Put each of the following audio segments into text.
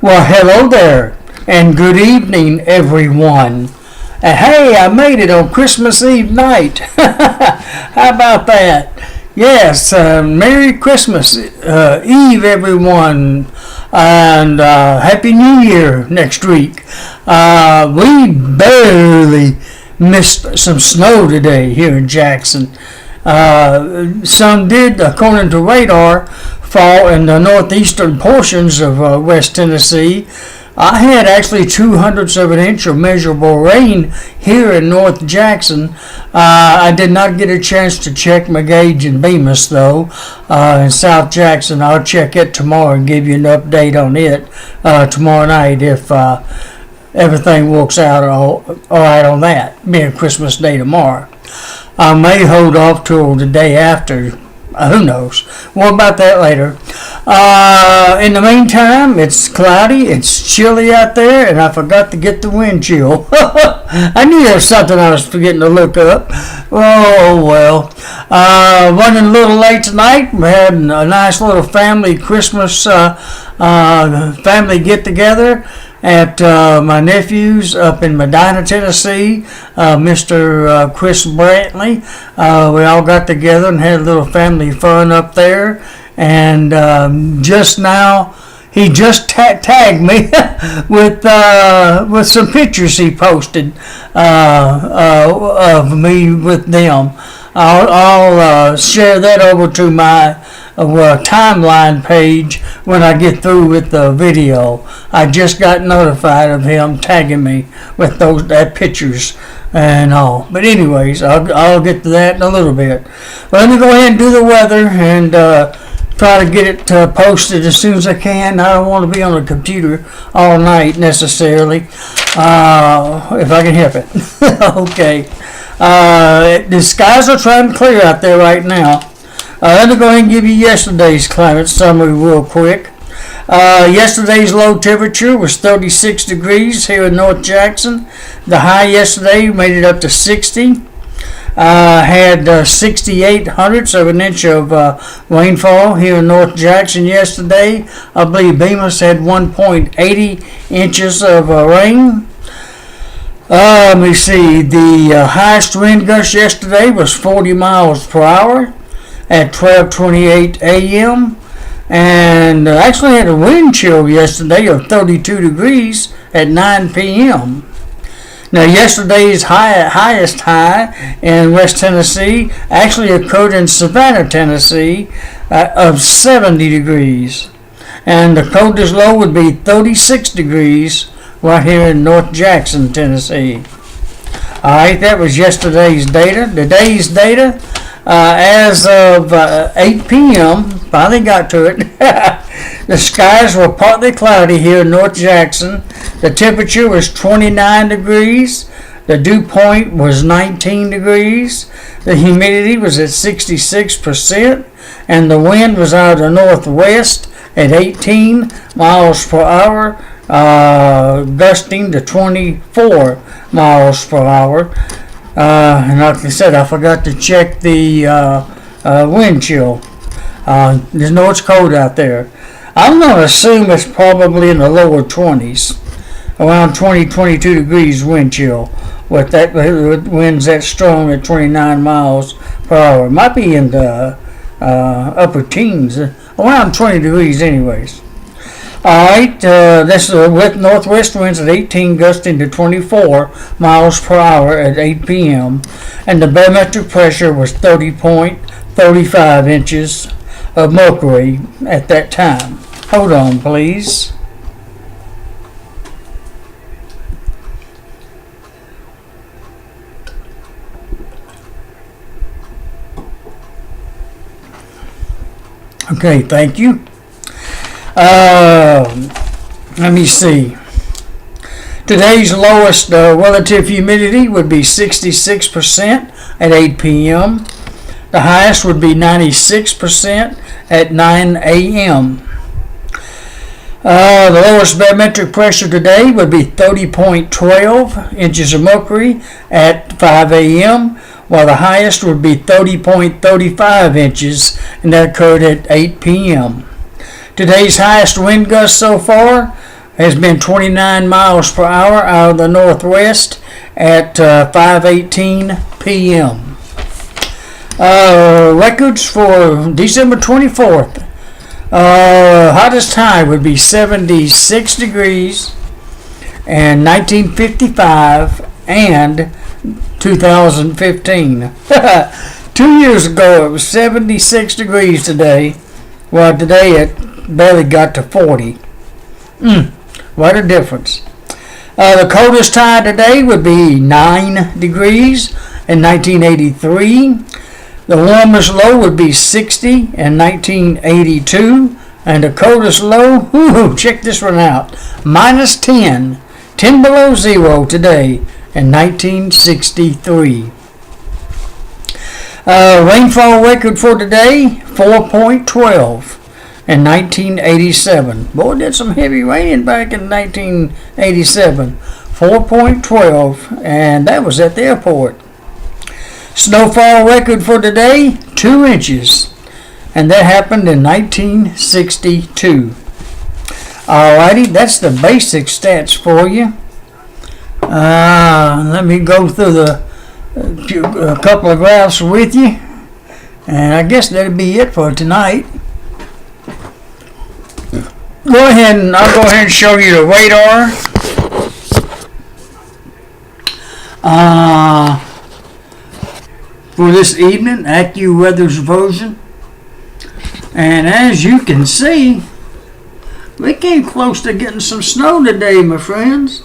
Well, hello there, and good evening, everyone. Hey, I made it on Christmas Eve night. How about that? Yes, Merry Christmas Eve, everyone, and Happy New Year next week. We barely missed some snow today here in Jackson. Some did, according to radar, fall in the northeastern portions of West Tennessee. I had actually 2/100ths of an inch of measurable rain here in North Jackson. I did not get a chance to check my gauge in Bemis, though, in South Jackson. I'll check it tomorrow and give you an update on it tomorrow night if everything works out all right on that, being Christmas Day tomorrow. I may hold off till the day after. Who knows? More about that later. In the meantime, it's cloudy, it's chilly out there, and I forgot to get the wind chill. I knew there was something I was forgetting to look up. Oh, well. Running a little late tonight. We had a nice little family Christmas family get-together at my nephew's up in Medina, Tennessee, Mr. Chris Brantley. We all got together and had a little family fun up there. And just now, he just tagged me with some pictures he posted of me with them. I'll share that over to my timeline page when I get through with the video. I just got notified of him tagging me with that pictures and all. But anyways, I'll get to that in a little bit. But let me go ahead and do the weather and try to get it posted as soon as I can. I don't want to be on the computer all night necessarily, if I can help it. Okay. The skies are trying to clear out there right now. Let me go ahead and give you yesterday's climate summary real quick. Yesterday's low temperature was 36 degrees here in North Jackson. The high yesterday made it up to 60. Had 6/800ths of an inch of rainfall here in North Jackson yesterday. I believe Bemis had 1.80 inches of rain. Let me see. The highest wind gust yesterday was 40 miles per hour at 12:28 a.m. and actually had a wind chill yesterday of 32 degrees at 9 p.m. Now, yesterday's highest high in West Tennessee actually occurred in Savannah, Tennessee, of 70 degrees. And the coldest low would be 36 degrees right here in North Jackson, Tennessee. All right, that was yesterday's data. Today's data, as of 8 p.m., finally got to it. The skies were partly cloudy here in North Jackson. The temperature was 29 degrees. The dew point was 19 degrees. The humidity was at 66%. And the wind was out of the northwest at 18 miles per hour, gusting to 24 miles per hour. And like I said, I forgot to check the wind chill. Just know it's cold out there. I'm going to assume it's probably in the lower 20s, around 22 degrees wind chill, with winds that strong at 29 miles per hour. It might be in the upper teens, around 20 degrees anyways. Alright, this is with northwest winds at 18 gusting to 24 miles per hour at 8 p.m. And the barometric pressure was 30.35 inches of mercury at that time. Hold on, please. Okay, thank you. Let me see. Today's lowest relative humidity would be 66% at 8 p.m. The highest would be 96% at 9 a.m. The lowest barometric pressure today would be 30.12 inches of mercury at 5 a.m., while the highest would be 30.35 inches, and that occurred at 8 p.m. Today's highest wind gust so far has been 29 miles per hour out of the northwest at 5:18 p.m. Records for December 24th. Hottest high would be 76 degrees in 1955 and 2015. 2 years ago it was 76 degrees today. Well, today it barely got to 40. What a difference. The coldest high today would be 9 degrees in 1983. The warmest low would be 60 in 1982. And the coldest low, check this one out, minus 10 below zero today in 1963. Rainfall record for today, 4.12 in 1987. Boy, did some heavy raining back in 1987. 4.12, and that was at the airport. Snowfall record for today, 2 inches, and that happened in 1962. Alrighty, that's the basic stats for you. Let me go through a couple of graphs with you, and I guess that'll be it for tonight. I'll go ahead and show you the radar. For this evening, AccuWeather's version. And as you can see, we came close to getting some snow today, my friends.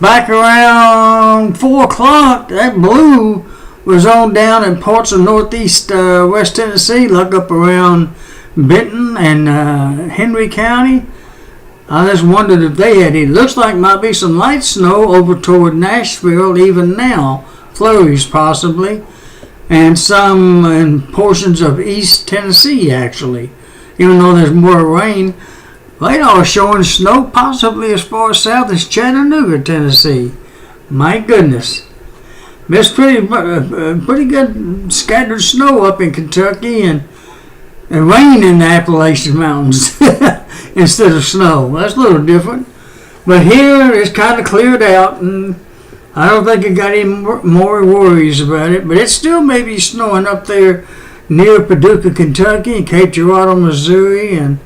Back around 4 o'clock, that blue was on down in parts of northeast West Tennessee, like up around Benton and Henry County. I just wondered if they had any. Looks like might be some light snow over toward Nashville even now. Flurries possibly. And some in portions of East Tennessee actually. Even though there's more rain. Radar showing snow possibly as far south as Chattanooga, Tennessee. My goodness. There's pretty good scattered snow up in Kentucky and rain in the Appalachian Mountains instead of snow. That's a little different. But here it's kind of cleared out, and I don't think it got any more worries about it. But it still may be snowing up there near Paducah, Kentucky, and Cape Girardeau, Missouri, and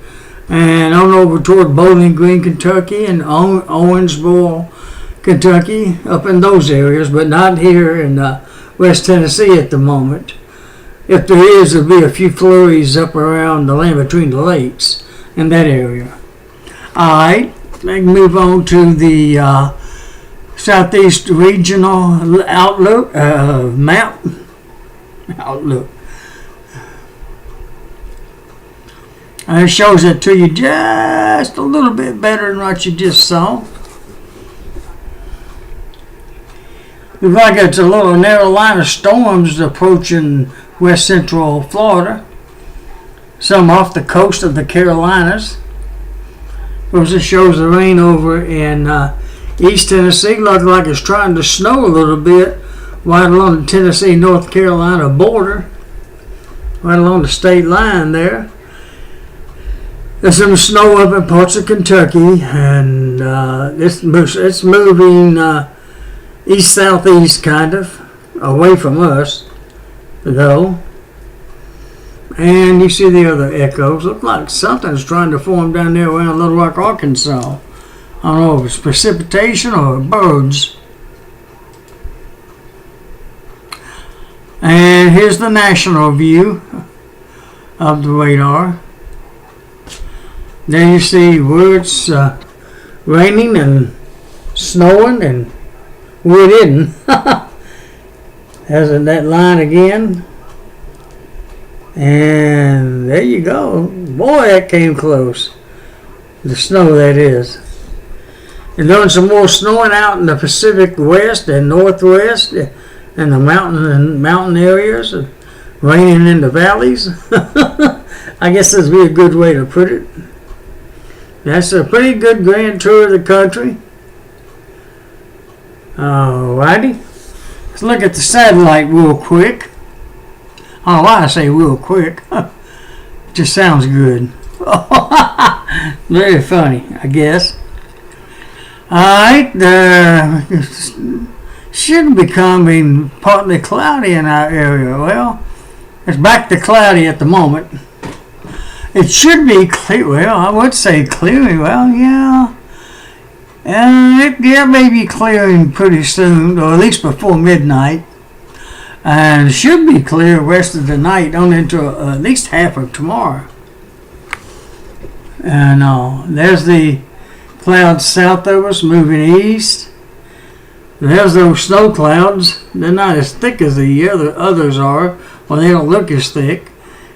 on over toward Bowling Green, Kentucky, and Owensboro, Kentucky, up in those areas, but not here in West Tennessee at the moment. If there is, there'll be a few flurries up around the land between the lakes in that area. Alright, let's move on to the Southeast Regional Outlook map. Outlook. And it shows it to you just a little bit better than what you just saw. Looks like it's a little narrow line of storms approaching west central Florida. Some off the coast of the Carolinas. Of course, it shows the rain over in East Tennessee. Looks like it's trying to snow a little bit right along the Tennessee-North Carolina border. Right along the state line there. There's some snow up in parts of Kentucky, and it's moving east-southeast kind of, away from us, though. And you see the other echoes. Look like something's trying to form down there around Little Rock, Arkansas. I don't know if it's precipitation or birds. And here's the national view of the radar. There you see where it's raining and snowing and where it isn't. There's that line again. And there you go. Boy, that came close. The snow, that is. And doing some more snowing out in the Pacific West and Northwest and the mountain areas. Raining in the valleys. I guess this would be a good way to put it. That's a pretty good grand tour of the country. Alrighty. Let's look at the satellite real quick. Oh, I say real quick. Just sounds good. Very funny, I guess. Alright, should be becoming partly cloudy in our area. Well, it's back to cloudy at the moment. It should be clear. Well, I would say clearing. Well, yeah. It may be clearing pretty soon, or at least before midnight. And it should be clear the rest of the night on into at least half of tomorrow. And there's the clouds south of us moving east. There's those snow clouds. They're not as thick as the others are. Well, they don't look as thick.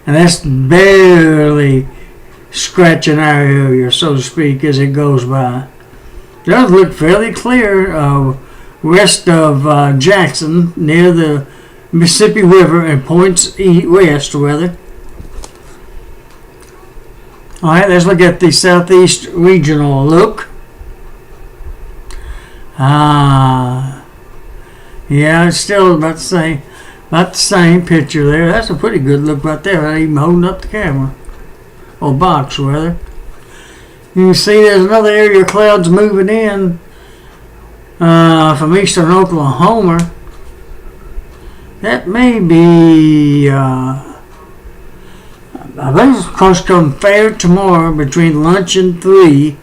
And that's barely scratching our area, so to speak, as it goes by. It does look fairly clear west of Jackson, near the Mississippi River, and points west, rather. All right, let's look at the southeast regional look. Yeah, it's still about the same picture there. That's a pretty good look right there. I'm even holding up the camera, or box rather. You can see there's another area of clouds moving in from eastern Oklahoma. That may be, I think it's supposed to come fair tomorrow between lunch and 3,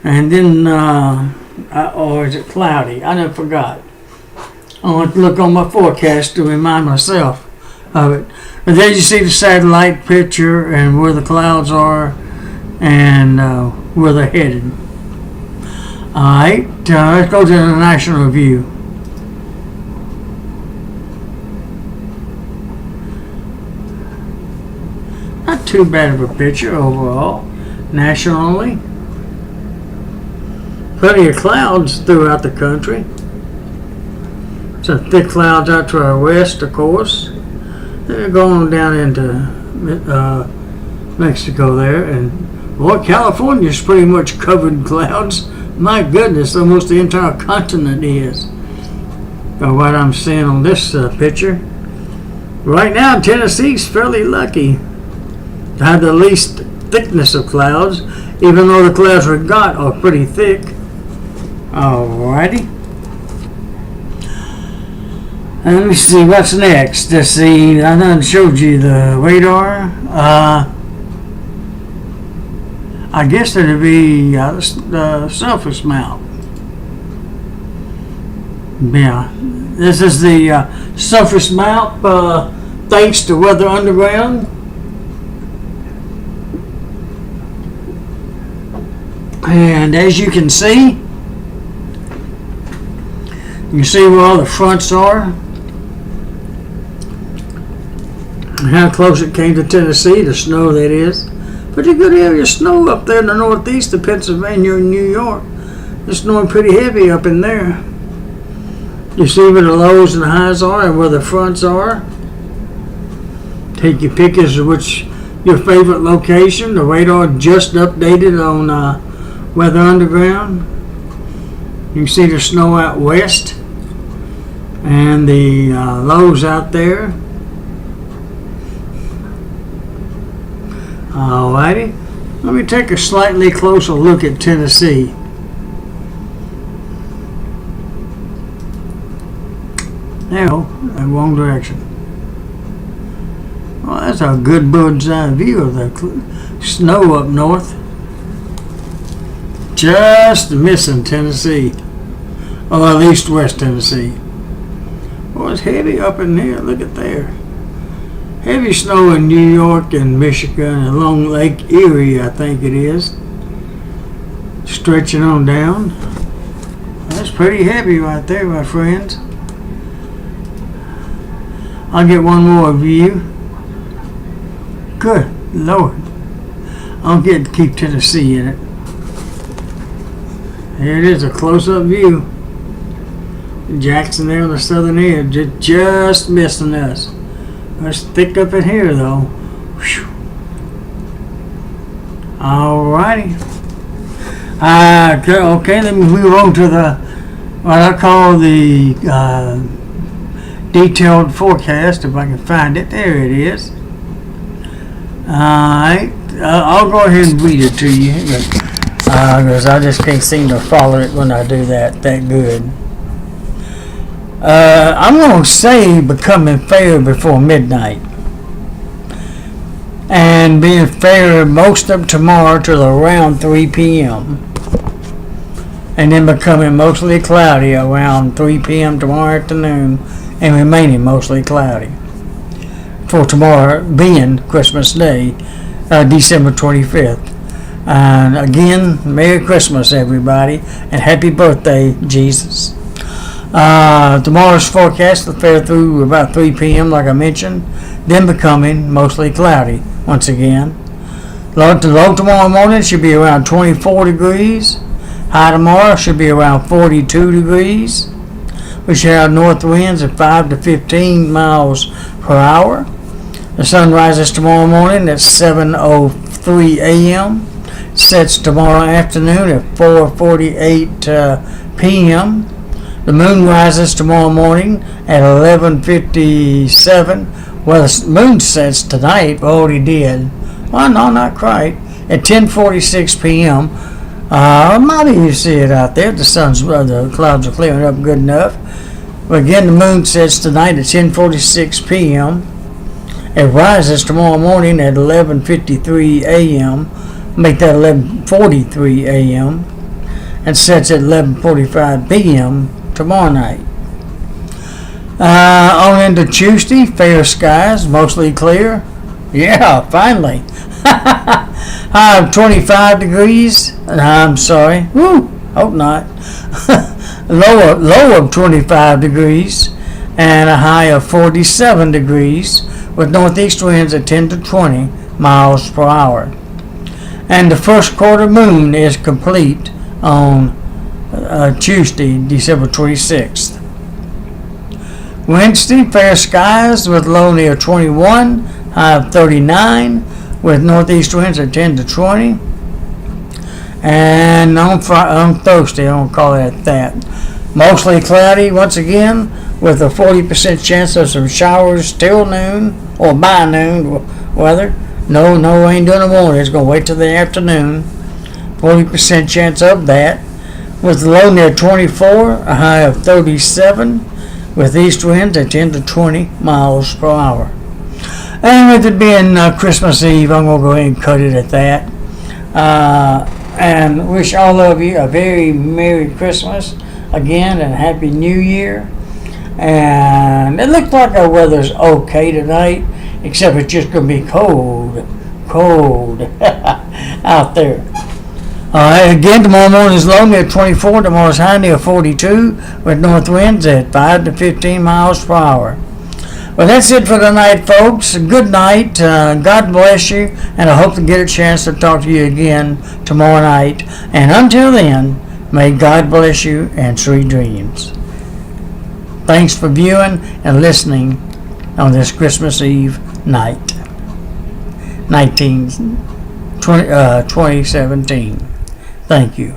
and then, or is it cloudy? I never forgot. I want to look on my forecast to remind myself of it. But there you see the satellite picture and where the clouds are and where they're headed. Alright, let's go to the national view. Not too bad of a picture overall, nationally. Plenty of clouds throughout the country. Some thick clouds out to our west, of course. They're going down into Mexico there, and boy, California's pretty much covered in clouds. My goodness, almost the entire continent is. What I'm seeing on this picture. Right now, Tennessee's fairly lucky to have the least thickness of clouds, even though the clouds we got are pretty thick. Alrighty. And let me see what's next. Let's see, I done showed you the radar. I guess it'll be the surface mount. Yeah, this is the surface mount thanks to Weather Underground. And as you can see where all the fronts are. How close it came to Tennessee, the snow that is. Pretty good area of snow up there in the northeast of Pennsylvania and New York. It's snowing pretty heavy up in there. You see where the lows and highs are and where the fronts are. Take your pick as to which your favorite location. The radar just updated on Weather Underground. You can see the snow out west and the lows out there. Alrighty, let me take a slightly closer look at Tennessee. Now, in wrong direction. Well, that's a good bird's eye view of the snow up north. Just missing Tennessee, or at least West Tennessee. Well, it's heavy up in there. Look at there. Heavy snow in New York and Michigan and along Lake Erie, I think it is. Stretching on down. That's pretty heavy right there, my friends. I'll get one more view. Good Lord. I'll get to keep Tennessee in it. Here it is, a close-up view. Jackson there on the southern edge, just missing us. It's thick up in here, though. Whew. Alrighty. Okay, let me move on to what I call the detailed forecast, if I can find it. There it is. Alright, I'll go ahead and read it to you, because I just can't seem to follow it when I do that good. I'm going to say becoming fair before midnight, and being fair most of tomorrow till around 3 p.m. and then becoming mostly cloudy around 3 p.m. tomorrow afternoon, and remaining mostly cloudy for tomorrow being Christmas Day, December 25th. And again, Merry Christmas, everybody, and Happy Birthday, Jesus. Tomorrow's forecast will fare through about 3 p.m. like I mentioned, then becoming mostly cloudy once again. Low tomorrow morning should be around 24 degrees. High tomorrow should be around 42 degrees. We should have north winds of 5 to 15 miles per hour. The sun rises tomorrow morning at 7:03 a.m. Sets tomorrow afternoon at 4:48 p.m. The moon rises tomorrow morning at 11:57. Well, the moon sets tonight, already did. Well, no, not quite. At 10:46 p.m. Might even see it out there. The clouds are clearing up good enough. But again, the moon sets tonight at 10:46 p.m. It rises tomorrow morning at 11:53 a.m. Make that 11:43 a.m. and sets at 11:45 p.m. tomorrow night. On into Tuesday, fair skies, mostly clear. Yeah, finally. High of 25 degrees. I'm sorry. Woo, hope not. Low of 25 degrees and a high of 47 degrees with northeast winds at 10 to 20 miles per hour. And the first quarter moon is complete on Tuesday, December 26th. Wednesday, fair skies with low near 21, high of 39, with northeast winds at 10 to 20. And on Thursday, I'm going to call it that. Mostly cloudy once again, with a 40% chance of some showers till noon, or by noon weather. No rain during the morning. It's going to wait till the afternoon. 40% chance of that. With the low near 24, a high of 37, with east winds at 10 to 20 miles per hour. And with it being Christmas Eve, I'm going to go ahead and cut it at that. And wish all of you a very Merry Christmas again and Happy New Year. And it looks like our weather's okay tonight, except it's just going to be cold out there. Again, tomorrow morning is low near 24, tomorrow's high near 42, with north winds at 5 to 15 miles per hour. Well, that's it for tonight, folks. Good night. God bless you, and I hope to get a chance to talk to you again tomorrow night. And until then, may God bless you and sweet dreams. Thanks for viewing and listening on this Christmas Eve night, 2017. Thank you.